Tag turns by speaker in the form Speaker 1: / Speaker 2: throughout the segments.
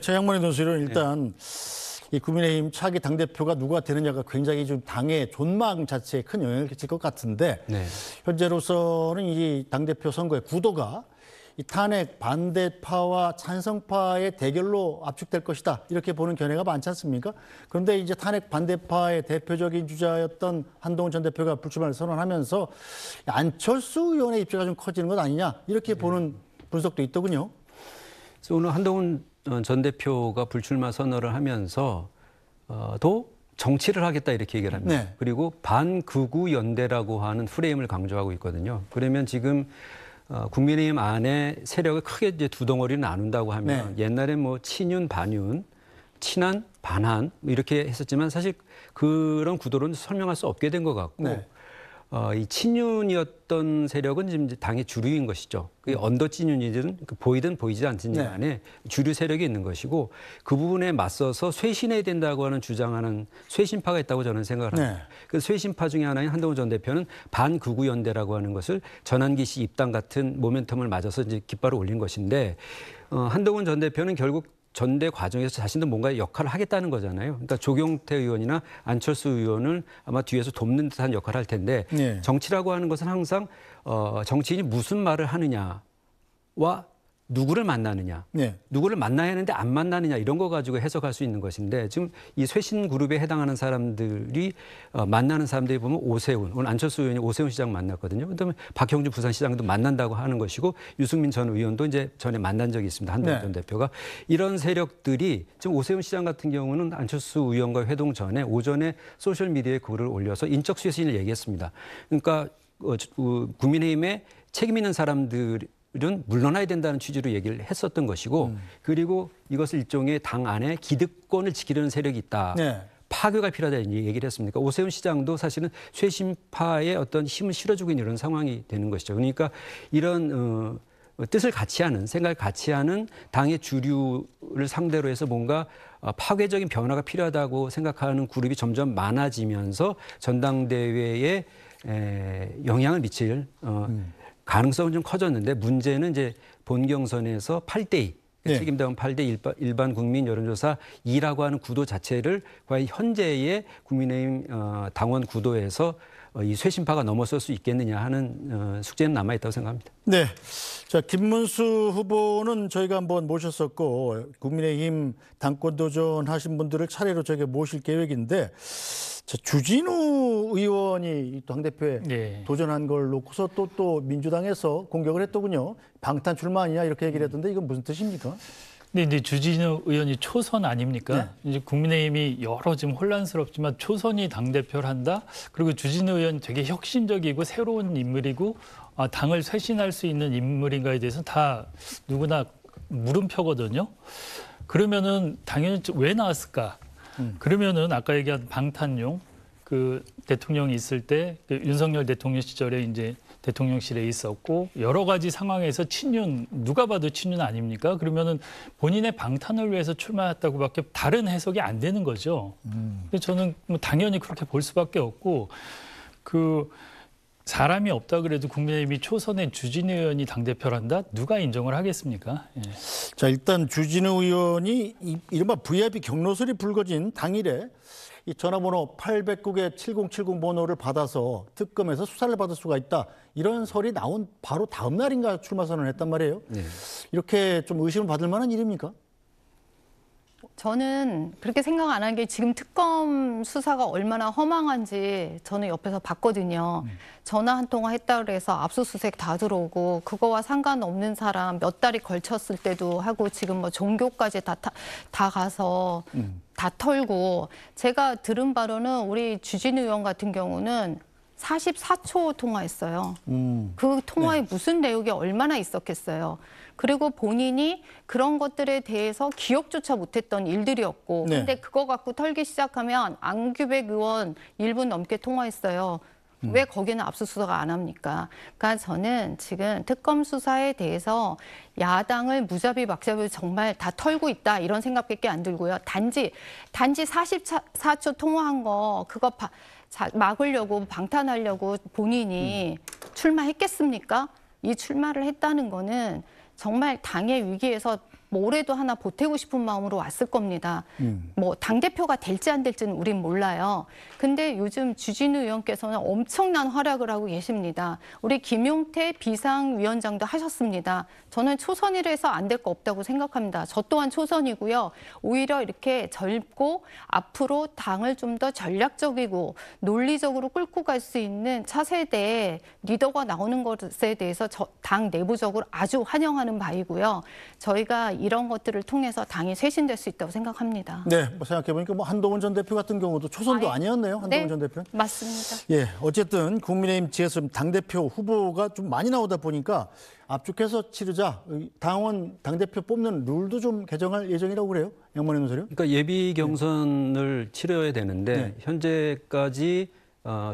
Speaker 1: 최양만의 논술은 일단 이 국민의힘 차기 당대표가 누가 되느냐가 굉장히 좀 당의 존망 자체에 큰 영향을 끼칠 것 같은데 현재로서는 이 당대표 선거의 구도가 이 탄핵 반대파와 찬성파의 대결로 압축될 것이다. 이렇게 보는 견해가 많지 않습니까? 그런데 이제 탄핵 반대파의 대표적인 주자였던 한동훈 전 대표가 불출마를 선언하면서 안철수 의원의 입지가 좀 커지는 것 아니냐. 이렇게 보는 분석도 있더군요.
Speaker 2: 그래서 오늘 한동훈 전 대표가 불출마 선언을 하면서 또 정치를 하겠다 이렇게 얘기를 합니다. 그리고 반극우 연대라고 하는 프레임을 강조하고 있거든요. 그러면 지금 국민의힘 안에 세력을 크게 이제 두 덩어리를 나눈다고 하면 옛날에 뭐 친윤, 반윤, 친한, 반한 이렇게 했었지만 사실 그런 구도로는 설명할 수 없게 된 것 같고 이 친윤이었던 세력은 지금 당의 주류인 것이죠. 그게 언더 친윤이든 보이든 보이지 않든 간에 주류 세력이 있는 것이고 그 부분에 맞서서 쇄신해야 된다고 하는 주장하는 쇄신파가 있다고 저는 생각을 합니다. 그 쇄신파 중에 하나인 한동훈 전 대표는 반극우 연대라고 하는 것을 전환기 씨 입당 같은 모멘텀을 맞아서 이제 깃발을 올린 것인데 한동훈 전 대표는 결국 전대 과정에서 자신도 뭔가 역할을 하겠다는 거잖아요. 그러니까 조경태 의원이나 안철수 의원을 아마 뒤에서 돕는 듯한 역할을 할 텐데 정치라고 하는 것은 항상 정치인이 무슨 말을 하느냐와 누구를 만나느냐, 누구를 만나야 하는데 안 만나느냐 이런 거 가지고 해석할 수 있는 것인데 지금 이 쇄신 그룹에 해당하는 사람들이 만나는 사람들이 보면 오세훈, 오늘 안철수 의원이 오세훈 시장 만났거든요. 그다음에 박형준 부산시장도 만난다고 하는 것이고 유승민 전 의원도 이제 전에 만난 적이 있습니다. 한동훈 전 대표가 이런 세력들이 지금 오세훈 시장 같은 경우는 안철수 의원과 회동 전에 오전에 소셜 미디어에 글을 올려서 인적 쇄신을 얘기했습니다. 그러니까 국민의힘에 책임 있는 사람들 은 물러나야 된다는 취지로 얘기를 했었던 것이고 그리고 이것을 일종의 당 안에 기득권을 지키려는 세력이 있다. 파괴가 필요하다 얘기를 했습니까? 오세훈 시장도 사실은 쇄신파의 어떤 힘을 실어주고 있는 이런 상황이 되는 것이죠. 그러니까 이런 뜻을 같이 하는 생각을 같이 하는 당의 주류를 상대로 해서 뭔가 파괴적인 변화가 필요하다고 생각하는 그룹이 점점 많아지면서 전당대회에 영향을 미칠 가능성은 좀 커졌는데 문제는 이제 본경선에서 8대2 책임다운 8대 일반 국민 여론조사 2라고 하는 구도 자체를 과연 현재의 국민의힘 당원 구도에서 이 쇄신파가 넘어설 수 있겠느냐 하는 숙제는 남아있다고 생각합니다.
Speaker 1: 네. 자, 김문수 후보는 저희가 한번 모셨었고 국민의힘 당권 도전하신 분들을 차례로 저희가 모실 계획인데 자, 주진우 의원이 당대표에 도전한 걸 놓고서 또 민주당에서 공격을 했더군요. 방탄 출마 아니냐 이렇게 얘기를 했던데 이건 무슨 뜻입니까?
Speaker 3: 근데 이제 주진우 의원이 초선 아닙니까? 이제 국민의힘이 여러 지금 혼란스럽지만 초선이 당대표를 한다. 그리고 주진우 의원이 되게 혁신적이고 새로운 인물이고 당을 쇄신할 수 있는 인물인가에 대해서는 다 누구나 물음표거든요. 그러면은 당연히 왜 나왔을까? 그러면은 아까 얘기한 방탄용 그 대통령이 있을 때 그 윤석열 대통령 시절에 이제 대통령실에 있었고 여러 가지 상황에서 친윤 누가 봐도 친윤 아닙니까? 그러면은 본인의 방탄을 위해서 출마했다고밖에 다른 해석이 안 되는 거죠. 그래서 저는 뭐 당연히 그렇게 볼 수밖에 없고 그 사람이 없다 그래도 국민의힘이 초선의 주진우 의원이 당대표란다? 누가 인정을 하겠습니까?
Speaker 1: 자, 일단 주진우 의원이 이른바 VIP 경로설이 불거진 당일에 이 전화번호 809개 7070 번호를 받아서 특검에서 수사를 받을 수가 있다. 이런 설이 나온 바로 다음 날인가 출마 선언을 했단 말이에요. 이렇게 좀 의심을 받을 만한 일입니까?
Speaker 4: 저는 그렇게 생각 안 한 게 지금 특검 수사가 얼마나 허망한지 저는 옆에서 봤거든요. 전화 한 통화 했다 그래서 압수수색 다 들어오고 그거와 상관없는 사람 몇 달이 걸쳤을 때도 하고 지금 뭐 종교까지 다 가서 다 털고 제가 들은 바로는 우리 주진우 의원 같은 경우는 44초 통화했어요. 그 통화에 무슨 내용이 얼마나 있었겠어요. 그리고 본인이 그런 것들에 대해서 기억조차 못했던 일들이었고 근데 그거 갖고 털기 시작하면 안규백 의원 1분 넘게 통화했어요. 왜 거기는 압수수색을 안 합니까? 그러니까 저는 지금 특검 수사에 대해서 야당을 무자비 막자비 정말 다 털고 있다 이런 생각밖에 안 들고요. 단지 44초 통화한 거 그거 막으려고 방탄하려고 본인이 출마했겠습니까? 이 출마를 했다는 거는 정말 당의 위기에서 뭐 올해도 하나 보태고 싶은 마음으로 왔을 겁니다. 뭐 당대표가 될지 안 될지는 우린 몰라요. 근데 요즘 주진우 의원께서는 엄청난 활약을 하고 계십니다. 우리 김용태 비상위원장도 하셨습니다. 저는 초선이라 해서 안 될 거 없다고 생각합니다. 저 또한 초선이고요. 오히려 이렇게 젊고 앞으로 당을 좀 더 전략적이고 논리적으로 끌고 갈 수 있는 차세대 리더가 나오는 것에 대해서 당 내부적으로 아주 환영하는 바이고요. 저희가 이런 것들을 통해서 당이 쇄신될 수 있다고 생각합니다.
Speaker 1: 네, 뭐 생각해보니까 뭐 한동훈 전 대표 같은 경우도 초선도 아니었네요. 한동훈
Speaker 4: 네,
Speaker 1: 전 대표는.
Speaker 4: 맞습니다.
Speaker 1: 예, 어쨌든 국민의힘 지에서 당대표 후보가 좀 많이 나오다 보니까 압축해서 치르자. 당대표 뽑는 룰도 좀 개정할 예정이라고 그래요? 양만희 논설위원?
Speaker 2: 그러니까 예비 경선을 치러야 되는데 현재까지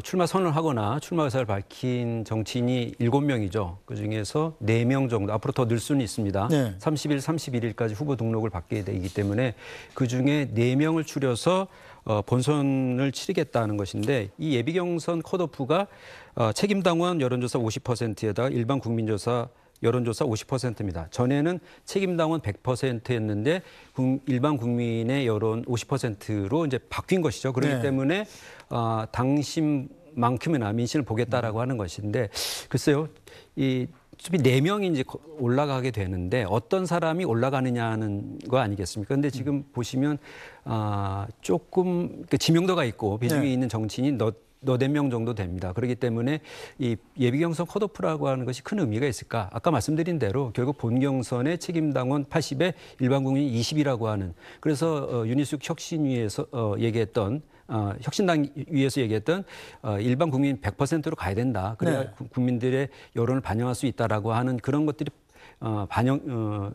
Speaker 2: 출마 선언을 하거나 출마 의사를 밝힌 정치인이 7명이죠. 그중에서 4명 정도, 앞으로 더 늘 수는 있습니다. 30일, 31일까지 후보 등록을 받게 되기 때문에 그중에 4명을 추려서 본선을 치르겠다는 것인데 이 예비 경선 컷오프가 책임당원 여론조사 50%에다가 일반 국민조사 여론조사 50%입니다. 전에는 책임당원 100%였는데 일반 국민의 여론 50%로 이제 바뀐 것이죠. 그렇기 때문에 당심만큼이나 민심을 보겠다라고 하는 것인데 글쎄요, 이 4명이 이제 올라가게 되는데 어떤 사람이 올라가느냐는 거 아니겠습니까? 그런데 지금 보시면 조금 지명도가 있고 비중이 있는 정치인이 너댓 명 정도 됩니다. 그렇기 때문에 이 예비경선 컷오프라고 하는 것이 큰 의미가 있을까? 아까 말씀드린 대로 결국 본경선의 책임당원 80에 일반 국민 20이라고 하는 그래서 윤희숙 혁신위에서 얘기했던 혁신당 위에서 얘기했던 일반 국민 100%로 가야 된다. 그래야 국민들의 여론을 반영할 수 있다라고 하는 그런 것들이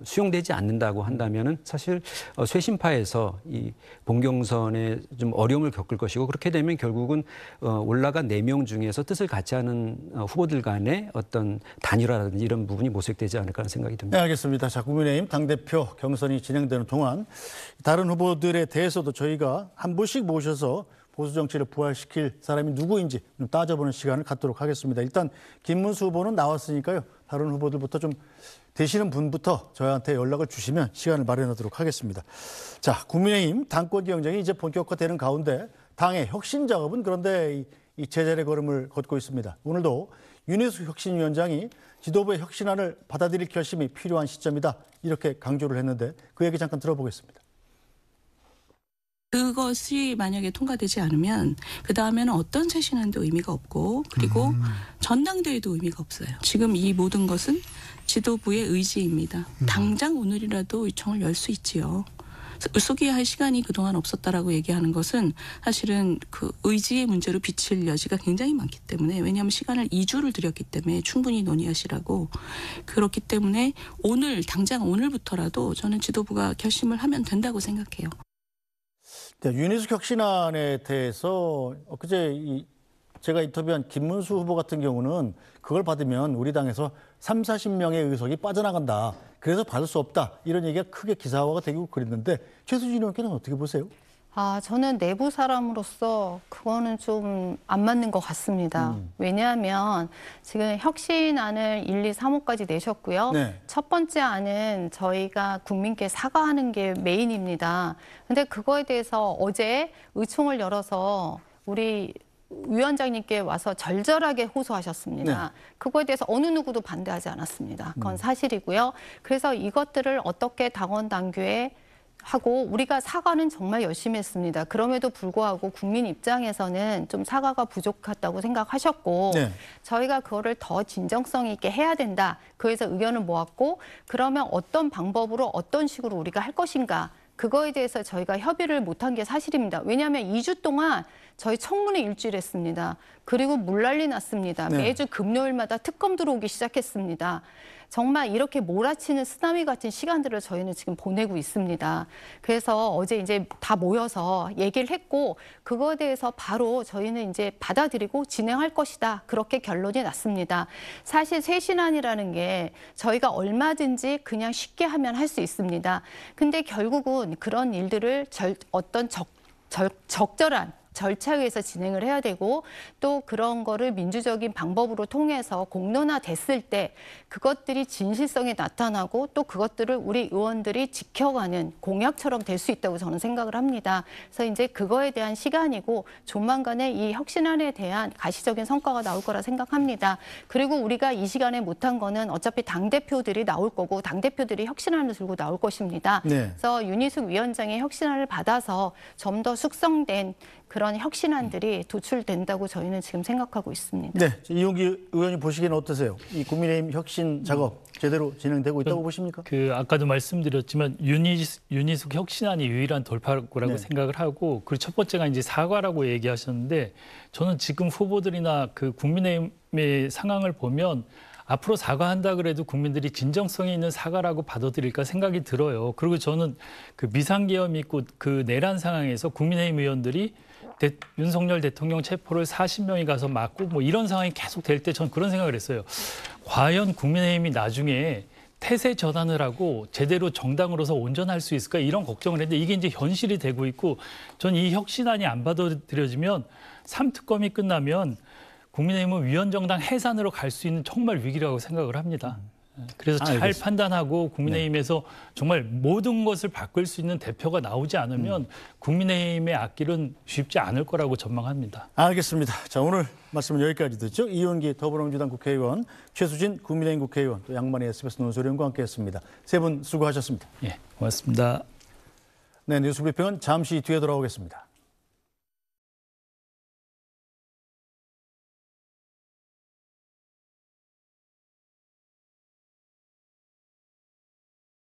Speaker 2: 수용되지 않는다고 한다면은 사실 쇄신파에서 이 본경선에 좀 어려움을 겪을 것이고 그렇게 되면 결국은 올라간 4명 중에서 뜻을 같이 하는 후보들 간의 어떤 단일화라든지 이런 부분이 모색되지 않을까 하는 생각이 듭니다.
Speaker 1: 네, 알겠습니다. 자, 국민의힘 당대표 경선이 진행되는 동안 다른 후보들에 대해서도 저희가 한 분씩 모셔서 보수 정치를 부활시킬 사람이 누구인지 좀 따져보는 시간을 갖도록 하겠습니다. 일단 김문수 후보는 나왔으니까요. 다른 후보들부터 좀 되시는 분부터 저희한테 연락을 주시면 시간을 마련하도록 하겠습니다. 자, 국민의힘 당권 경쟁이 이제 본격화되는 가운데 당의 혁신 작업은 그런데 이 제자리의 걸음을 걷고 있습니다. 오늘도 윤희숙 혁신위원장이 지도부의 혁신안을 받아들일 결심이 필요한 시점이다. 이렇게 강조를 했는데 그 얘기 잠깐 들어보겠습니다.
Speaker 5: 그것이 만약에 통과되지 않으면 그다음에는 어떤 쇄신안도 의미가 없고 그리고 전당대회도 의미가 없어요. 지금 이 모든 것은 지도부의 의지입니다. 당장 오늘이라도 의총을 열 수 있지요. 의소기할 시간이 그동안 없었다라고 얘기하는 것은 사실은 그 의지의 문제로 비칠 여지가 굉장히 많기 때문에 왜냐하면 시간을 2주를 들였기 때문에 충분히 논의하시라고 그렇기 때문에 당장 오늘부터라도 저는 지도부가 결심을 하면 된다고 생각해요.
Speaker 1: 네, 윤희숙 혁신안에 대해서 엊그제 제가 인터뷰한 김문수 후보 같은 경우는 그걸 받으면 우리 당에서 30-40명의 의석이 빠져나간다. 그래서 받을 수 없다. 이런 얘기가 크게 기사화가 되고 그랬는데 최수진 의원께는 어떻게 보세요?
Speaker 4: 저는 내부 사람으로서 그거는 좀 안 맞는 것 같습니다. 왜냐하면 지금 혁신안을 1, 2, 3호까지 내셨고요. 첫 번째 안은 저희가 국민께 사과하는 게 메인입니다. 근데 그거에 대해서 어제 의총을 열어서 우리 위원장님께 와서 절절하게 호소하셨습니다. 그거에 대해서 어느 누구도 반대하지 않았습니다. 그건 사실이고요. 그래서 이것들을 어떻게 당원 당규에 하고 우리가 사과는 정말 열심히 했습니다. 그럼에도 불구하고 국민 입장에서는 좀 사과가 부족하다고 생각하셨고 저희가 그거를 더 진정성 있게 해야 된다. 그래서 의견을 모았고 그러면 어떤 방법으로 어떤 식으로 우리가 할 것인가. 그거에 대해서 저희가 협의를 못한 게 사실입니다. 왜냐하면 2주 동안 저희 청문회 일주일 했습니다. 그리고 물난리 났습니다. 매주 금요일마다 특검 들어오기 시작했습니다. 정말 이렇게 몰아치는 쓰나미 같은 시간들을 저희는 지금 보내고 있습니다. 그래서 어제 이제 다 모여서 얘기를 했고 그거에 대해서 바로 저희는 이제 받아들이고 진행할 것이다. 그렇게 결론이 났습니다. 사실 쇄신안이라는 게 저희가 얼마든지 그냥 쉽게 하면 할 수 있습니다. 근데 결국은 그런 일들을 어떤 적절한 절차에 의해서 진행을 해야 되고 또 그런 거를 민주적인 방법으로 통해서 공론화됐을 때 그것들이 진실성이 나타나고 또 그것들을 우리 의원들이 지켜가는 공약처럼 될 수 있다고 저는 생각을 합니다. 그래서 이제 그거에 대한 시간이고 조만간에 이 혁신안에 대한 가시적인 성과가 나올 거라 생각합니다. 그리고 우리가 이 시간에 못한 거는 어차피 당대표들이 나올 거고 당대표들이 혁신안을 들고 나올 것입니다.
Speaker 1: 네.
Speaker 4: 그래서 윤희숙 위원장의 혁신안을 받아서 좀 더 숙성된 그런 혁신안들이 도출된다고 저희는 지금 생각하고 있습니다.
Speaker 1: 네, 이용기 의원님 보시기에는 어떠세요? 이 국민의힘 혁신 작업 제대로 진행되고 있다고 보십니까?
Speaker 3: 아까도 말씀드렸지만 윤희숙 혁신안이 유일한 돌파구라고
Speaker 1: 네.
Speaker 3: 생각을 하고 그리고 첫 번째가 이제 사과라고 얘기하셨는데 저는 지금 후보들이나 그 국민의힘의 상황을 보면 앞으로 사과한다 그래도 국민들이 진정성이 있는 사과라고 받아들일까 생각이 들어요. 그리고 저는 그 비상계엄이 있고 그 내란 상황에서 국민의힘 의원들이 윤석열 대통령 체포를 40명이 가서 막고 뭐 이런 상황이 계속 될 때 전 그런 생각을 했어요. 과연 국민의힘이 나중에 태세 전환을 하고 제대로 정당으로서 온전할 수 있을까 이런 걱정을 했는데 이게 이제 현실이 되고 있고 전 이 혁신안이 안 받아들여지면 3특검이 끝나면 국민의힘은 위원정당 해산으로 갈 수 있는 정말 위기라고 생각을 합니다. 그래서 잘
Speaker 1: 알겠습니다.
Speaker 3: 판단하고 국민의힘에서 정말 모든 것을 바꿀 수 있는 대표가 나오지 않으면 국민의힘의 앞길은 쉽지 않을 거라고 전망합니다.
Speaker 1: 알겠습니다. 자, 오늘 말씀은 여기까지 듣죠. 이용기 더불어민주당 국회의원, 최수진 국민의힘 국회의원, 또 양만희 SBS 논설위원과 함께했습니다. 세 분 수고하셨습니다.
Speaker 3: 예, 고맙습니다.
Speaker 1: 네, 뉴스브리핑은 잠시 뒤에 돌아오겠습니다.